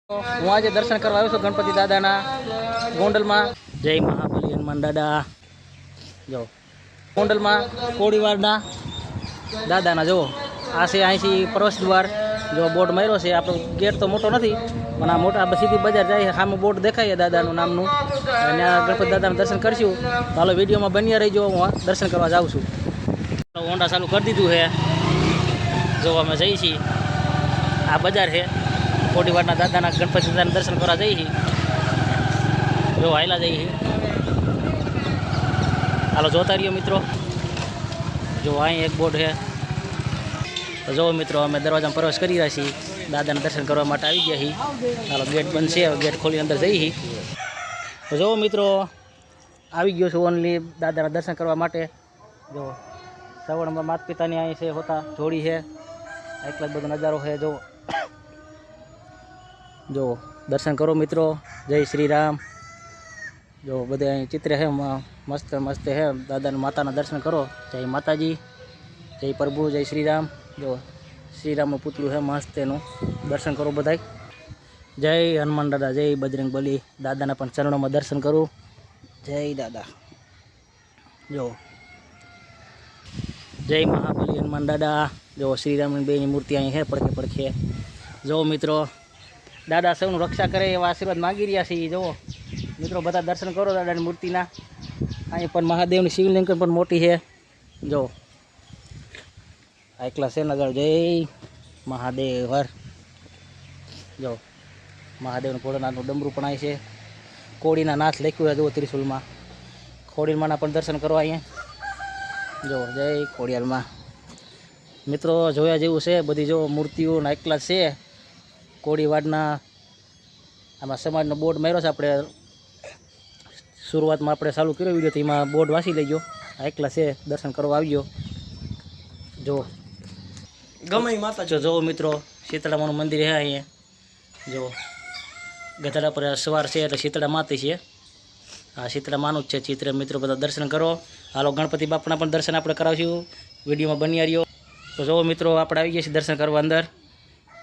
હું આજે દર્શન કરવા આવ્યો છું ગણપતિ દાદાના ગોંડલમાં. જય મહાબલી હનુમાન દાદા. જો ગોંડલમાં કોડીવારના દાદાના જો આ છે અહીંથી પ્રવેશ દ્વાર. જો બોર્ડ માર્યો છે. આપણો ગેટ તો મોટો નથી પણ આ મોટા સીધી બજાર જાય સામે બોર્ડ દેખાય દાદાનું નામનું. અને આ ગણપતિ દાદાના દર્શન કરીશું. તો હાલો વિડીયોમાં બન્યા રહીજો. હું દર્શન કરવા જાઉં છું. હોન્ડા ચાલુ કરી દીધું છે. જો અમે જઈએ છીએ. આ બજાર છે કોડીવારના દાદાના ગણપતિ દાદાના દર્શન કરવા જઈએ છીએ. જો હાયલા જઈએ છીએ. હાલો જોતા રહીએ મિત્રો. જો અહીં એક બોર્ડ છે. તો જો મિત્રો અમે દરવાજામાં પ્રવેશ કરી રહ્યા છીએ. દાદાના દર્શન કરવા માટે આવી ગયા છીએ. હાલો ગેટ બંધ છે. ગેટ ખોલી અંદર જઈએ છીએ. તો જો મિત્રો આવી ગયો છું ઓનલી દાદાના દર્શન કરવા માટે. જો સવર્ણમાં માતા પિતાની અહીં છે હોતા જોડી છે. એટલા જ બધો નજારો છે. જો દર્શન કરો મિત્રો. જય શ્રી રામ. જો બધે અહીં ચિત્ર છે મસ્ત મસ્ત છે. દાદાના માતાના દર્શન કરો. જય માતાજી, જય પ્રભુ, જય શ્રી રામ. જો શ્રીરામનું પુતળું છે મસ્ત. એનું દર્શન કરો બધાય. જય હનુમાન દાદા, જય બજરંગ બલી. દાદાના પણ ચરણોમાં દર્શન કરું. જય દાદા. જો જય મહાબલી હનુમાન દાદા. જો શ્રીરામની બેની મૂર્તિ અહીં છે પડખે પડખે. જો મિત્રો દાદા સૌનું રક્ષા કરે એવા આશીર્વાદ માગી રહ્યા છીએ. જુઓ મિત્રો બધા દર્શન કરો દાદાની મૂર્તિના. અહીં પણ મહાદેવની શિવલિંગ પણ મોટી છે. જો એકલા છે નગર. જય મહાદેવ હર. જો મહાદેવનું ભોળાનાથનું ડમરું પણ અહીં છે. કોળીના નાથ લખ્યું છે જુઓ ત્રિશુલમાં. ખોડીલમાંના પણ દર્શન કરવા અહીંયા. જો જય ખોડિયાલમાં. મિત્રો જોયા જેવું છે બધી. જો મૂર્તિઓના એકલા છે કોડીવાડના. આમાં સમાજનો બોર્ડ માર્યો છે. આપણે શરૂઆતમાં આપણે ચાલુ કર્યો વિડીયો તો એમાં બોર્ડ વાંચી લેજો. આ એકલા છે દર્શન કરવા આવ્યો. જો ગમે માતા જો મિત્રો શીતળામાનું મંદિર છે અહીંયા. જો ગધેડા પર સવાર છે એટલે શીતળા માતા છે. આ શીતળા માનું જ છે ચિત્ર. મિત્રો બધા દર્શન કરો. હાલો ગણપતિ બાપાના પણ દર્શન આપણે કરાવશું. વિડીયોમાં બન્યા રહ્યો. તો જો મિત્રો આપણે આવી ગયા છીએ દર્શન કરવા અંદર.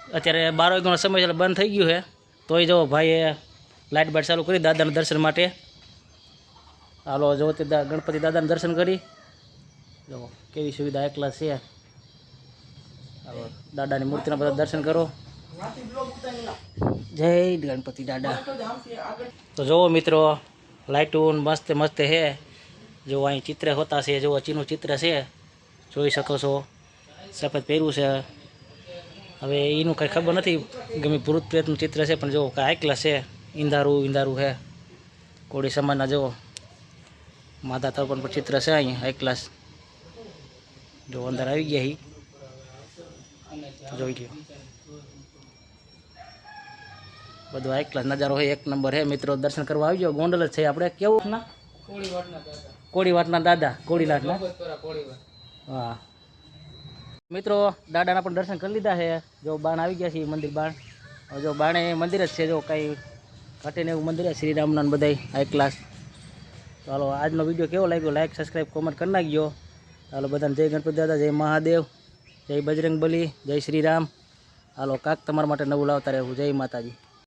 અત્યારે 12 વાગ્યાનો સમય એટલે બંધ થઈ ગયું છે. તોય જો ભાઈએ લાઇટ બાઇટ ચાલુ કરી દાદાના દર્શન માટે. હાલો જો તે ગણપતિ દાદાના દર્શન કરી. જો કેવી સુવિધા એકલા છે. હાલો દાદાની મૂર્તિના બધા દર્શન કરો. જય ગણપતિ દાદા. તો જુઓ મિત્રો લાઇટું મસ્ત મસ્ત છે. જો અહીં ચિત્ર હોતા છે. જો ચીનું ચિત્ર છે જોઈ શકો છો. સફેદ પહેર્યું છે. હવે એનું કંઈ ખબર નથી. ગમે ભૂત પ્રેતનું ચિત્ર છે પણ જો કાંઈ એકલા છે. ઈંધારું ઈંધારું છે. કોળી સમાજના જો માતા તર્પણ પર ચિત્ર છે અહીં એકલાસ. જો અંદર આવી ગયા જોઈ લ્યો. બધું આ એકલાસ નજારો હોય. એક નંબર છે મિત્રો. દર્શન કરવા આવી ગયો. ગોંડલ જ છે આપણે. કેવું ના કોડીવાટના દાદા. કોડીનાથના હા મિત્રો દાદાના પણ દર્શન કરી લીધા છે. જો બાણ આવી ગયા છે મંદિર બાણ. જો બાણે મંદિર જ છે. જો કાંઈ ઘટીને એવું મંદિર છે શ્રીરામના બધાય હાઈ ક્લાસ. તો હાલો આજનો વિડીયો કેવો લાગ્યો લાઈક સબસ્ક્રાઈબ કોમેન્ટ કરી નાખજો. હાલો બધાને જય ગણપતિ દાદા, જય મહાદેવ, જય બજરંગ બલી, જય શ્રી રામ. હાલો કાંક તમારા માટે નવું લાવતા રહેવું. જય માતાજી.